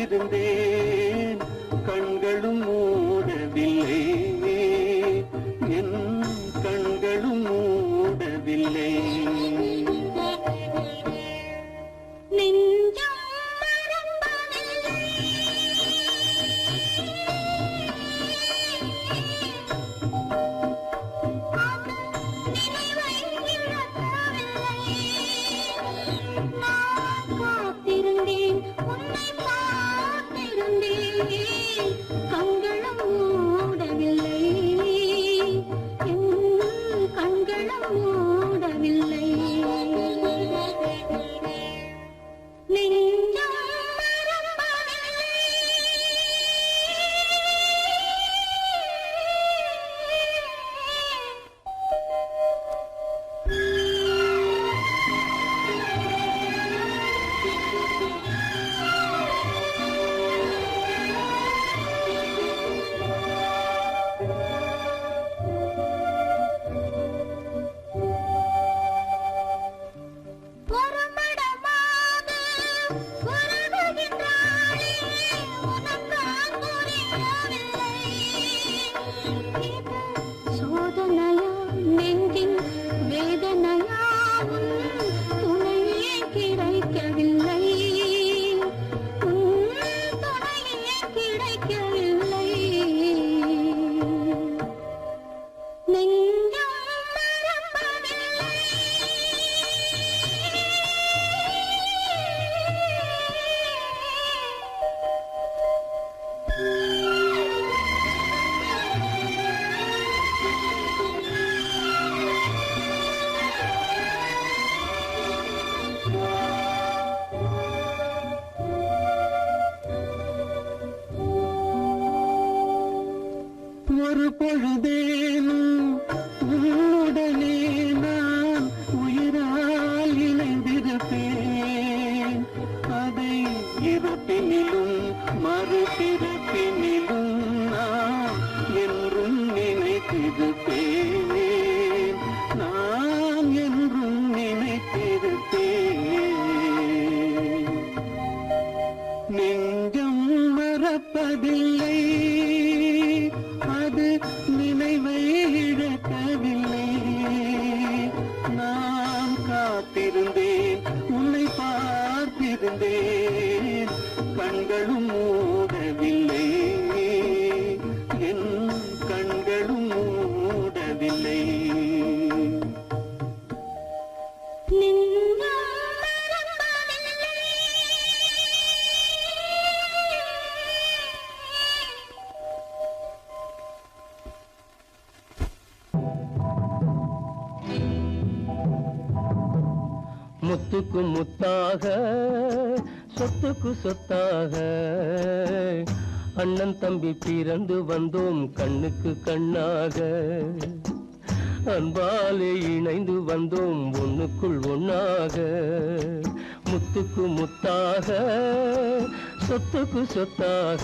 காத்திருந்தேன் கண்களும் மூடவில்லை என் கண்களும் மூடவில்லை ஒரு பொழுதேனும் உன்னுடனே நான் உயிரால் இணைந்திருப்பேன் அதை இறப்பினிலும் மறுபிறப்பினிலும் நான் என்றும் நினைத்திருப்பேன் நான் என்றும் நினைத்திருப்பேன் நெஞ்சம் மறப்பதில்லை அது நினைவை இழக்கவில்லை நான் காத்திருந்தேன் உன்னை பார்த்திருந்தேன் கண்களும் மூடவில்லை என் கண்களும் மூடவில்லை முத்துக்கு முத்தாக சொத்துக்கு சொத்தாக அண்ணன் தம்பி பிறந்து வந்தோம் கண்ணுக்கு கண்ணாக அன்பாலே இணைந்து வந்தோம் ஒண்ணுக்குள் ஒண்ணாக முத்துக்கு முத்தாக சொத்துக்கு சொத்தாக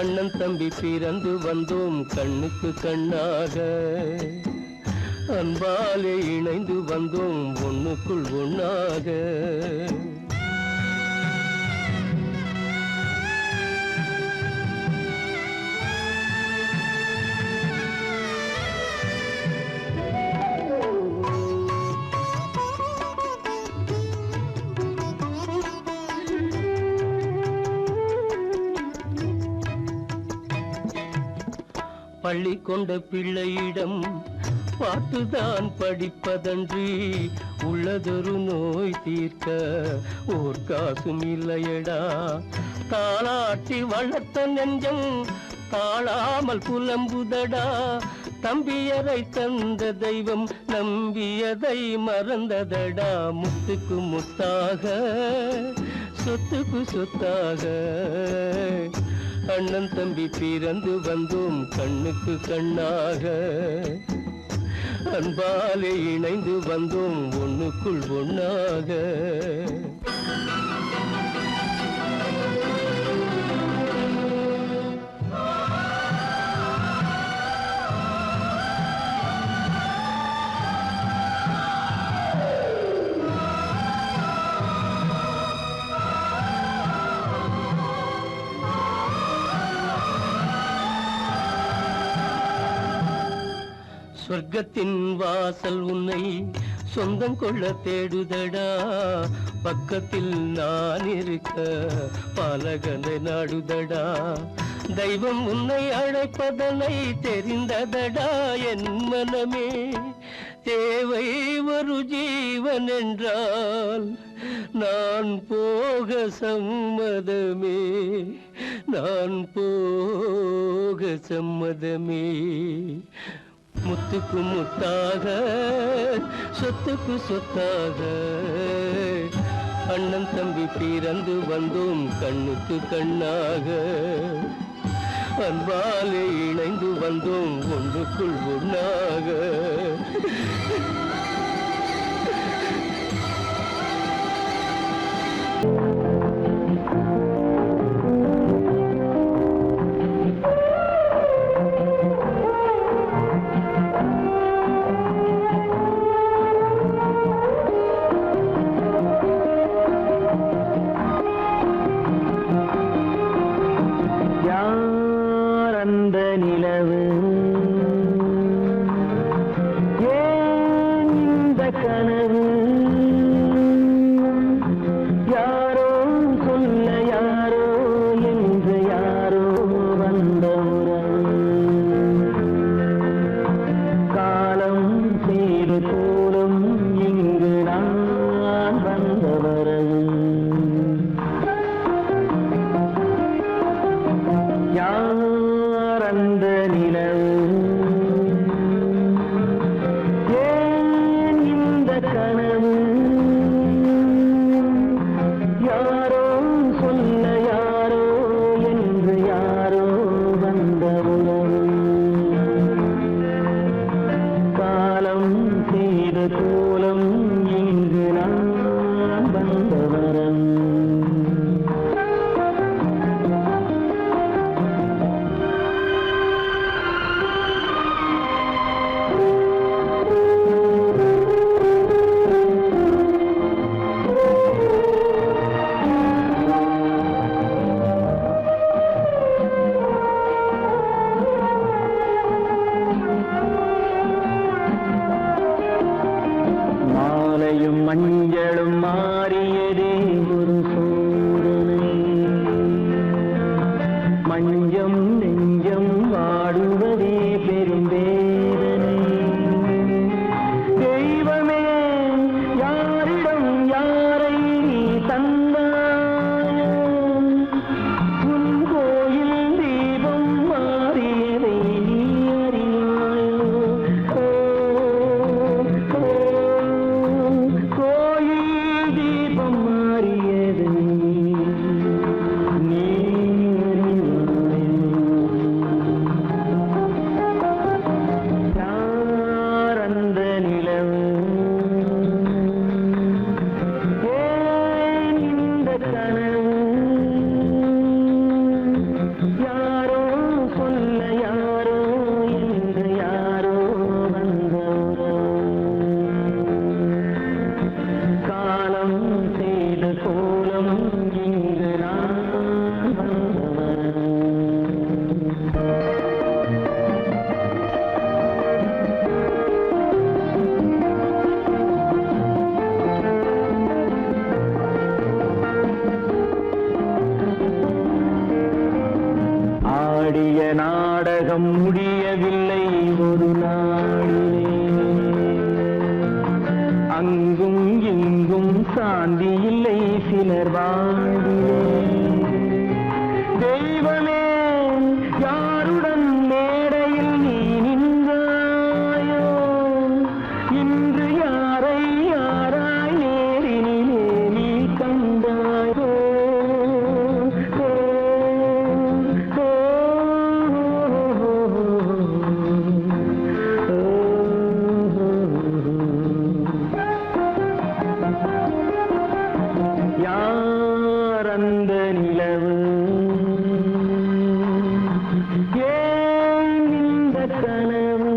அண்ணன் தம்பி பிறந்து வந்தோம் கண்ணுக்கு கண்ணாக அன்பாலே இணைந்து வந்தோம் ஒண்ணுக்குள் ஒண்ணாக பள்ளி கொண்ட பிள்ளையிடம் பாட்டுதான் படிப்பதன்றி உள்ளதொரு நோய் தீர்க்க ஓர் காசும் இல்லையடா தாளாட்டி வளர்த்த நெஞ்சம் தாழாமல் புலம்புதடா தம்பியரை தந்த தெய்வம் நம்பியதை மறந்ததடா முத்துக்கு முத்தாக சொத்துக்கு சொத்தாக அண்ணன் தம்பி பிறந்து வந்தோம் கண்ணுக்கு கண்ணாக அன்பாலே இணைந்து வந்தோம் ஒண்ணுக்குள் ஒண்ணாக சொர்க்கத்தின் வாசல் உன்னை சொந்தம் கொள்ள தேடுதடா, பக்கத்தில் நான் இருக்க பாலகனை நாடுதடா. தெய்வம் உன்னை அழைப்பதனை தெரிந்ததடா என் மனமே. தேவை ஒரு ஜீவன் என்றால் நான் போக சம்மதமே, நான் போக சம்மதமே. முத்துக்கு முத்தாக சொத்துக்கு சொத்தாக அண்ணன் தம்பி பிறந்து வந்தோம் கண்ணுக்கு கண்ணாக. அன்பாலே இணைந்து வந்தோம் ஒன்றுக்குள் ஒன்றாக. மஞ்சளும் மாறியதே ஒரு சோதனை, மஞ்சம் நெஞ்சம் வாடுவதே பெரும் வேதனை. தெய்வமே யாரிடம் யாரை நீ தந்தாயோ, உன் கோயில் தீபம் மாறியதை நீ அறியாயோ. நாடகம் முடியவில்லை ஒரு நாளிலே, அங்கும் இங்கும் சாந்தி இல்லை சிலர் வாழ்விலே. தெய்வமே யாருடன் மேடையில் நீ நின்றாயோ, இன்று யாரை யாராய் நேரினிலே நீ கண்டாயோ. யார் அந்த நிலவு, ஏன் இந்த கனவு,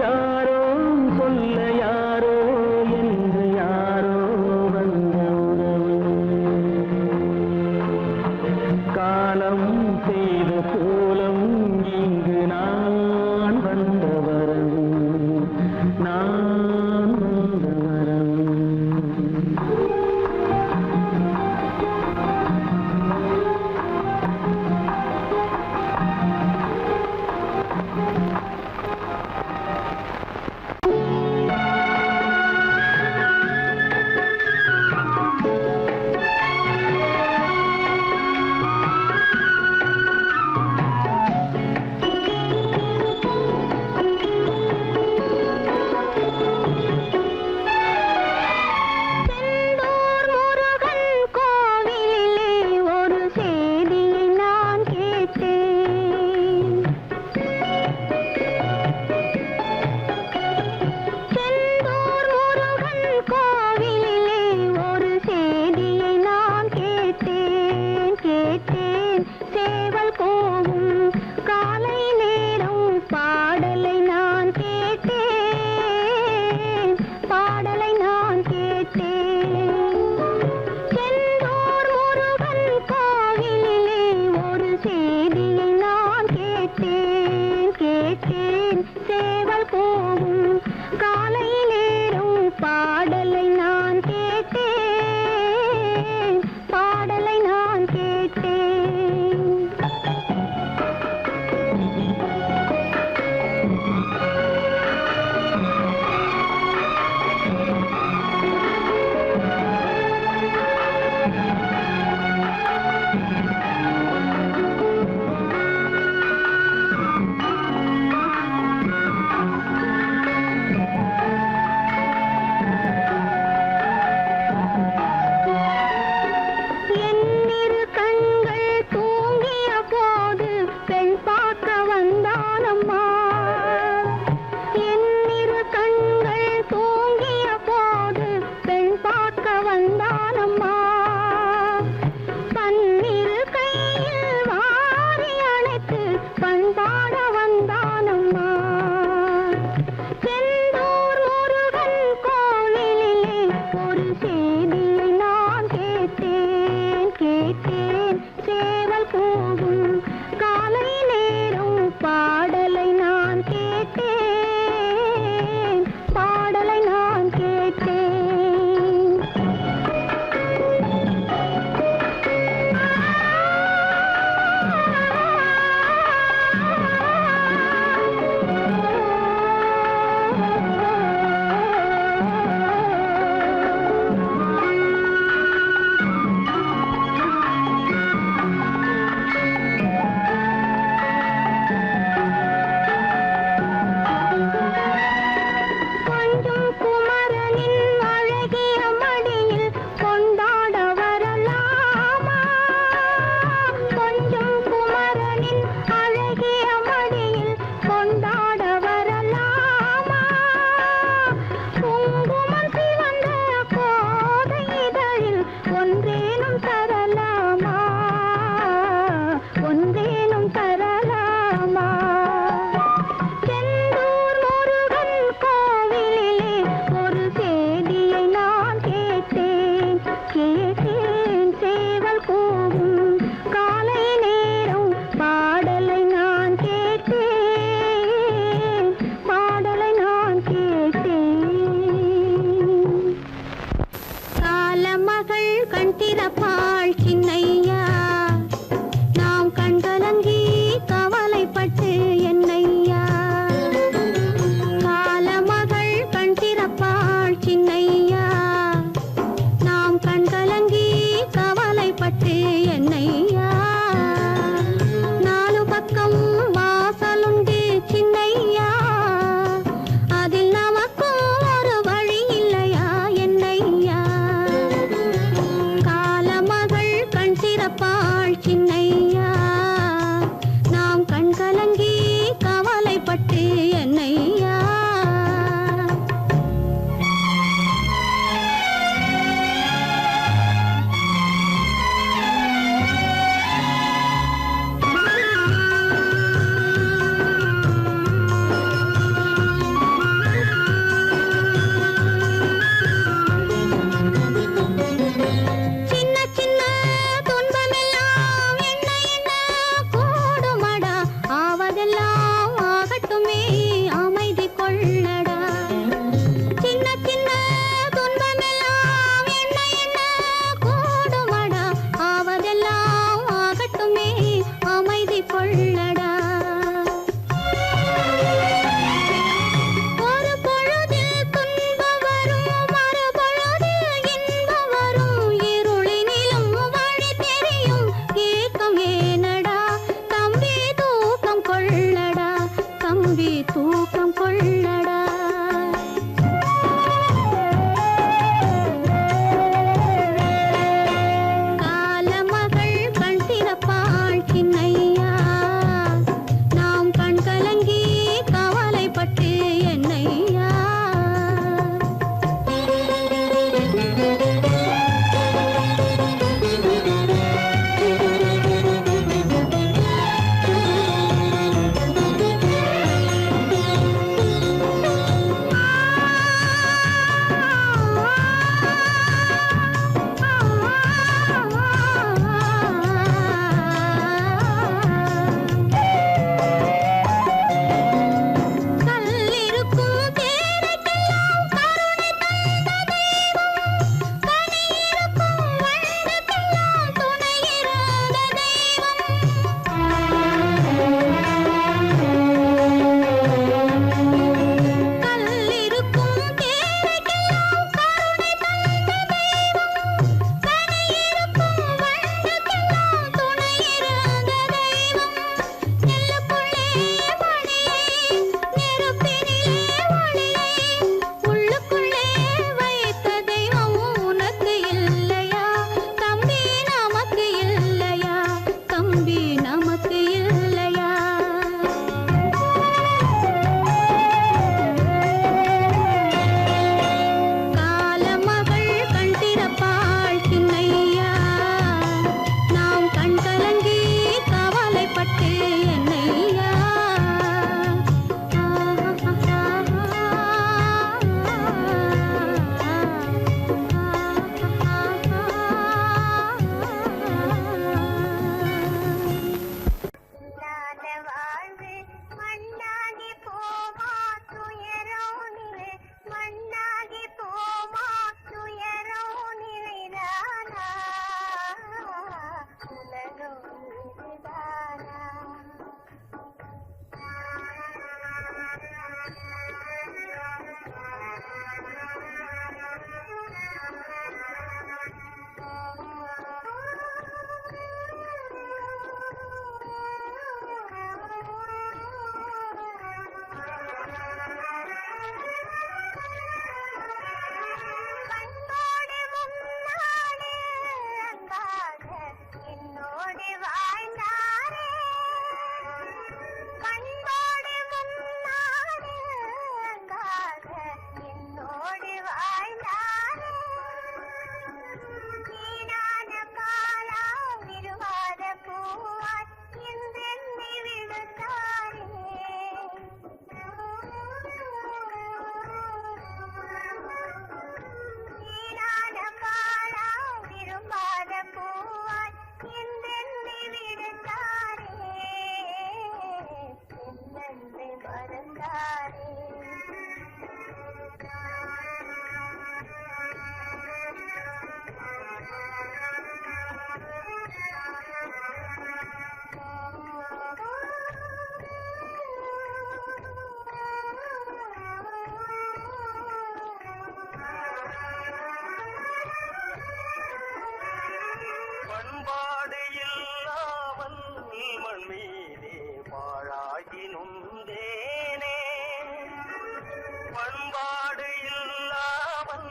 யாரோ சொல்ல யாரோ என்று யாரோ வந்த உறவு. காலம் செய்த கோலம் இங்கு நான் போகும் காலை நேரம் பாடலை நான் கேட்டேன், பாடலை நான் கேட்டேன். பண்பாடு இல்லாமல்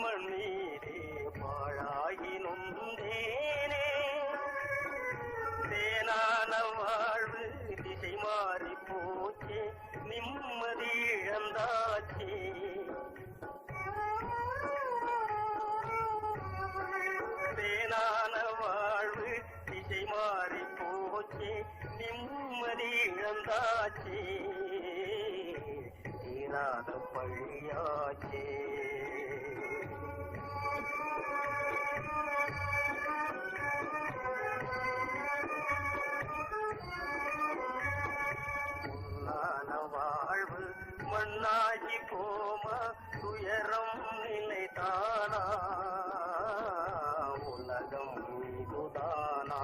மண்ணீரே பாழாகி நொந்தேனே தேனான வாழ்வு திசை மாறி போச்சே நிம்மதி இழந்தாச்சே தேனான வாழ்வு திசை மாறி போச்சே நிம்மதி இழந்தாச்சே தீராத பழியாச்சே வாழ்வு மண்ணாகி போமா துயரம் நிலைதானா உலகம் இதுதானா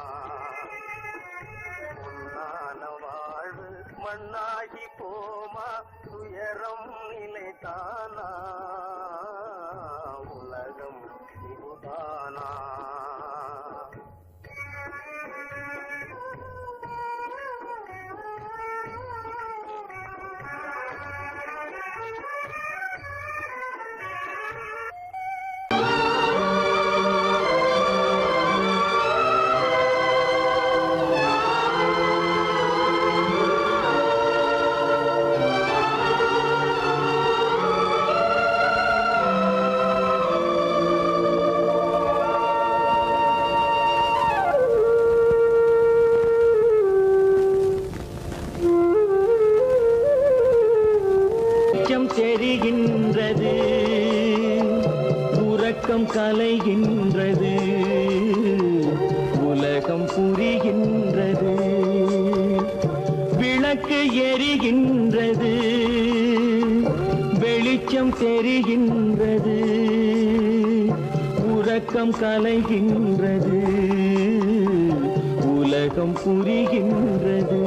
பொன்னான வாழ்வு மண்ணாகி போமா துயரம் நிலைதானா உலகம் இதுதானா தெரிகின்றது உறக்கம் கலைகின்றது உலகம் புரிகின்றது விளக்கு எரிகின்றது வெளிச்சம் தெரிகின்றது உறக்கம் கலைகின்றது உலகம் புரிகின்றது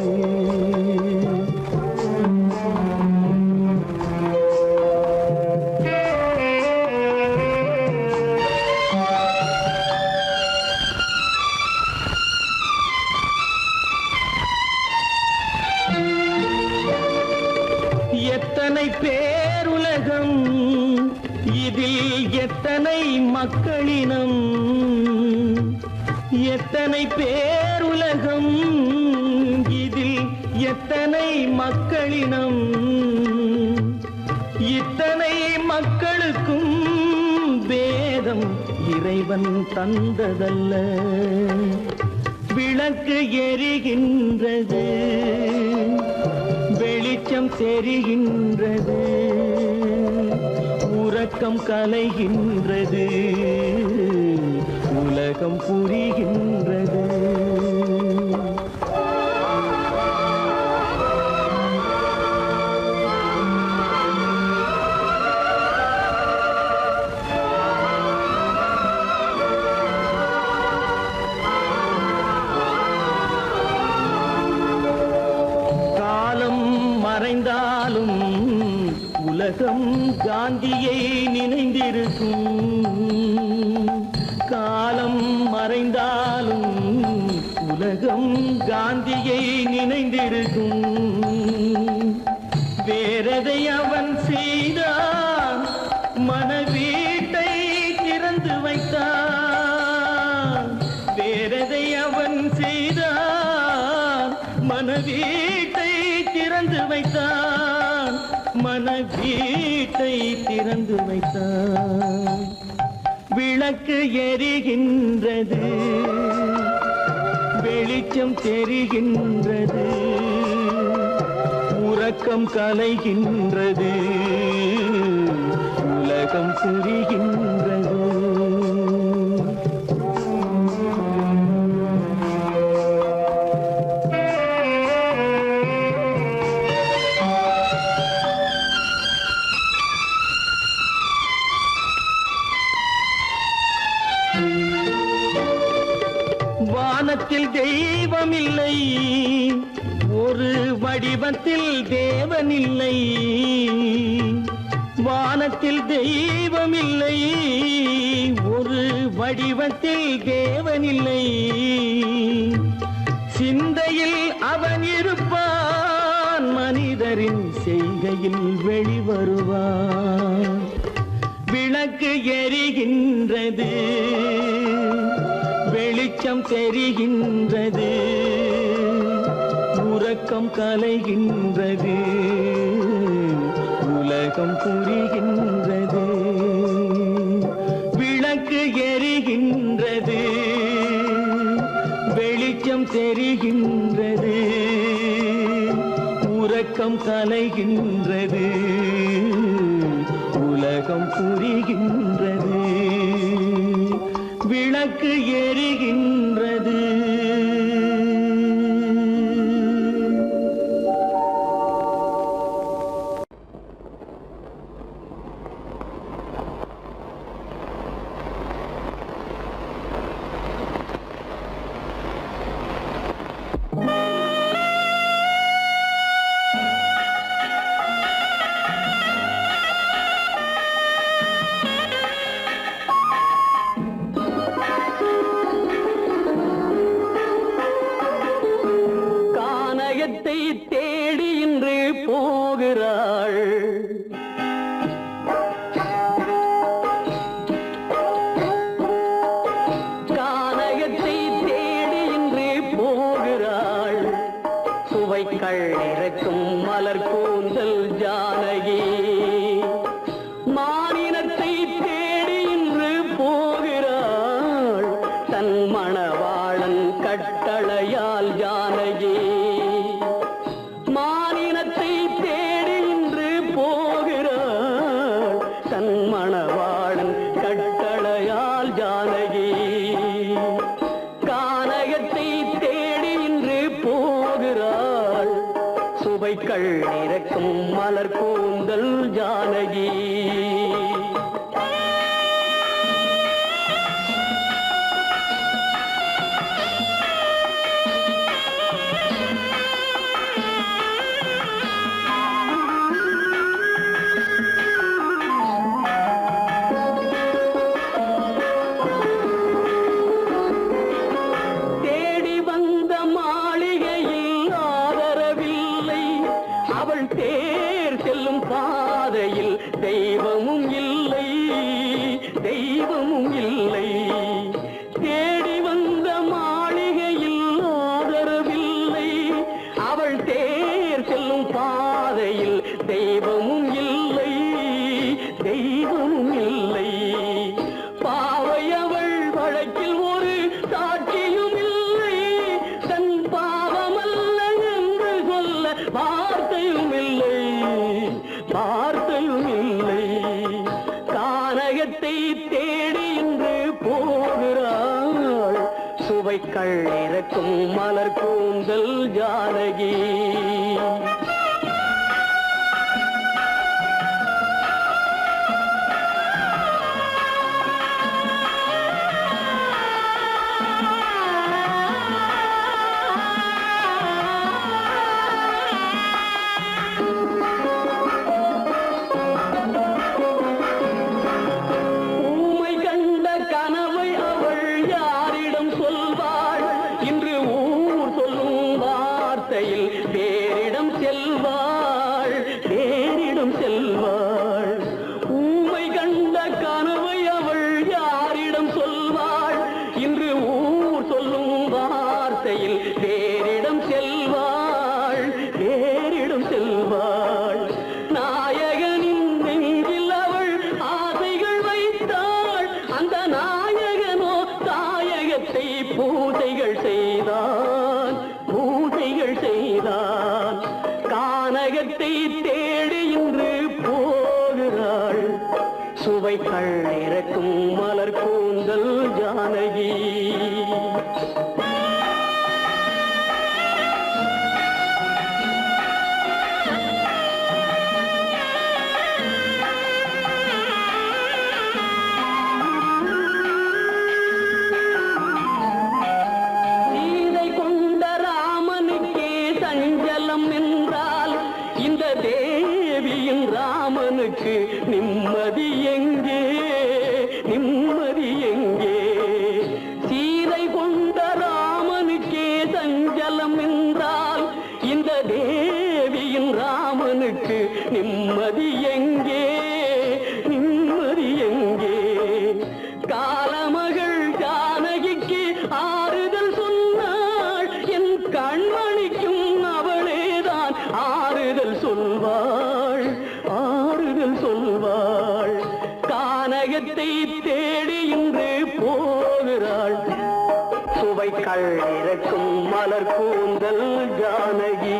எத்தனை பேருலகம் இதில் எத்தனை மக்களினம் எத்தனை பேருலகம் இதில் எத்தனை மக்களினம் இத்தனை மக்களுக்கும் வேதம் இறைவன் தந்ததல்ல விளக்கு எரிகின்றது வெளிச்சம் தெரிகின்றது உறக்கம் கலைகின்றது உலகம் புரிகின்றது மறைந்தாலும் உலகம் காந்தியை நினைந்திருக்கும் காலம் மறைந்தாலும் உலகம் காந்தியை நினைந்திருக்கும் வேறெதை அவன் செய்தான் மனவீட்டை திறந்து வைத்தான் வேறெதை அவன் செய்தான் மனவீட்டை திறந்து வைத்தான் மனவீட்டை திறந்து வைத்தான் விளக்கு எரிகின்றது வெளிச்சம் தெரிகின்றது உறக்கம் கலைகின்றது உலகம் புரிகின்றது வானத்தில் தெய்வமில்லை ஒரு வடிவத்தில் தேவனில்லை வானத்தில் தெய்வமில்லை ஒரு வடிவத்தில் தேவனில்லை சிந்தையில் அவன் இருப்பான் மனிதரின் செய்கை வேளையில் வெளிவருவார். விளக்கு எரிகின்றது, வெளிச்சம் தெரிகின்றது, உறக்கம் கலைகின்றது, உலகம் புரிகின்றது. விளக்கு எரிகின்றது, வெளிச்சம் தெரிகின்றது, உறக்கம் கலைகின்றது, உலகம் புரிகின்றது. விளக்கு எரிகின்றது. தேடி இன்று போகிறாள். கானகத்தை தேடி இன்று போகிறாள். சுவைக்கள் இறக்கும் மலர் கூந்தல் ஜானகி. மானினத்தை தேடி இன்று போகிறாள். தன் மணவாளன் கட்டளையால் ஜானகி. மானினத்தை தேடி இன்று போகிறாள். தன் மணவாளன் கட்டளையால் ஜானகி. கானகத்தை தேடி இன்று போகிறாள். சுவைக்கள் இறக்கும் மலர் கூந்தல் ஜானகி. தேர் செல்லும் பாதையில் தெய்வமும் இல்லை, தெய்வமும் இல்லை. தேடி வந்த மாளிகையில் ஆதரவில்லை. அவள் தேர் செல்லும் பாதையில் தெய்வமும் இல்லை, தெய்வமும் இல்லை. பாவை அவள் வழக்கில் ஒரு சாட்சியும் இல்லை. தன் பாவமல்ல என்று சொல்ல வார்த்தையும் இல்லை, வார்த்தையும் இல்லை. கானகத்தை தேடி இன்று போகிறாள். சுவைக்கள் இறக்கும் மலர் கூந்தல் ஜானகி. பேரிடம் செல்வாள், பேரிடம் செல்வாள். ஊமை கண்ட கனவை அவள் யாரிடம் சொல்வாள்? இன்று ஊர் சொல்லும் வார்த்தையில் பேரிடம் செல்வாள், பேரிடம் செல்வாள். நாயகனின் நெஞ்சில் அவள் ஆசைகள் வைத்தாள். அந்த நாயகனோ தாயகத்தை பூஜைகள் செய்தான், பூஜைகள் செய்தான். கானகத்தை தேடி இன்று போகிறாள். சுவைக்கள் இறக்கும் மலர் கூந்தல் ஜானகி. ராமனுக்கு நிம்மதி எங்கே, நிம்மதி எங்கே? சீதை கொண்ட ராமனுக்கே சஞ்சலம் என்றால் இந்த தேவியின் ராமனுக்கு நிம்மதி வையகத்தை தேடி இன்று போகிறாள் சுவைக்கள் இறக்கும் மலர் கூந்தல் ஜானகி.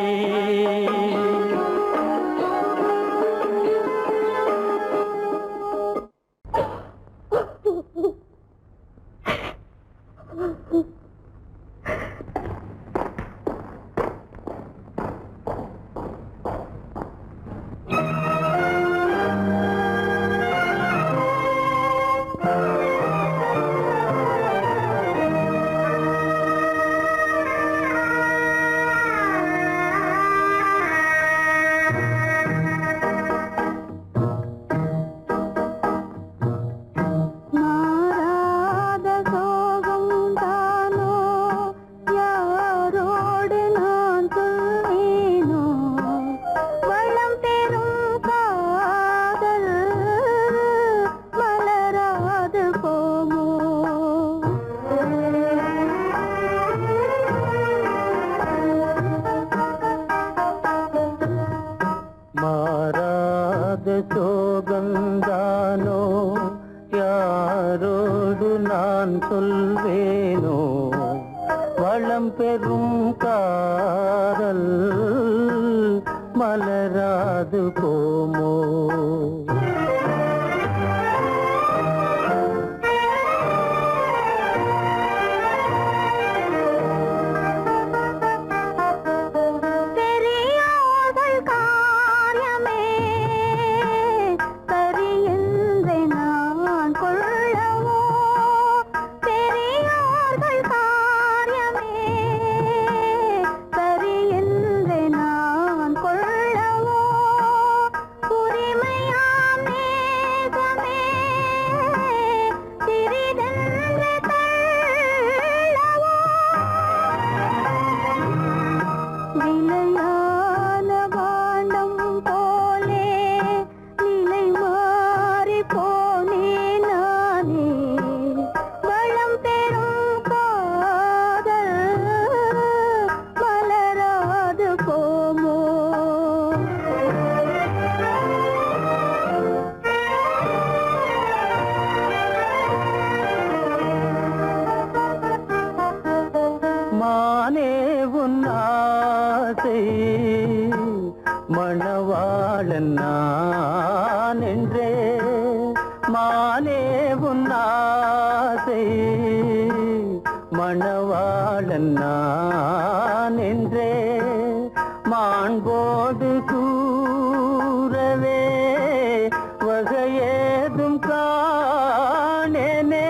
சோகந்தானோ யாரோடு நான் சொல்வேனோ வளம் பெறும் காதல் மலராது போமோ. மணவாளன் நான் என்றே மானே உன் ஆசை மணவாளன் நான் என்றே மாண்போடு கூறவே வகையேதும் காணேனே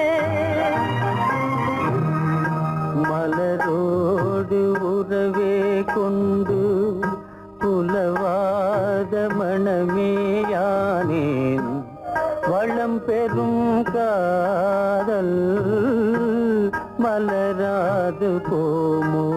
மலரோடு உறவே கொண்டு புலவாத மணமேயானேன் வளம் பெறும் காதல் மலராது போமோ.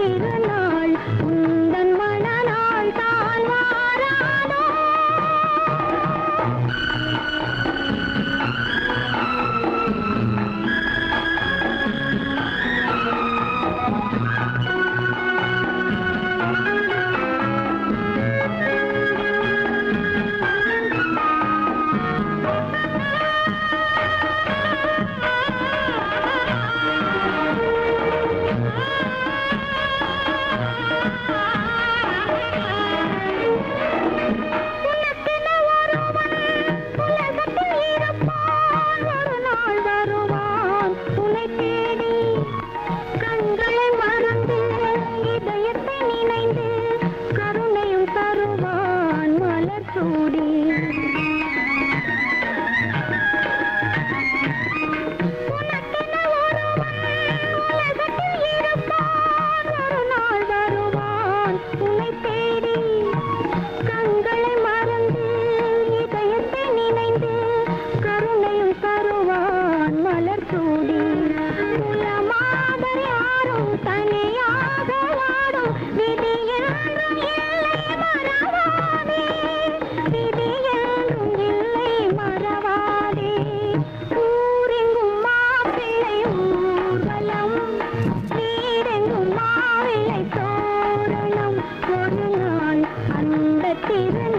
திருநாள் உந்தன் மணநாள் தான் வாராதோ திரு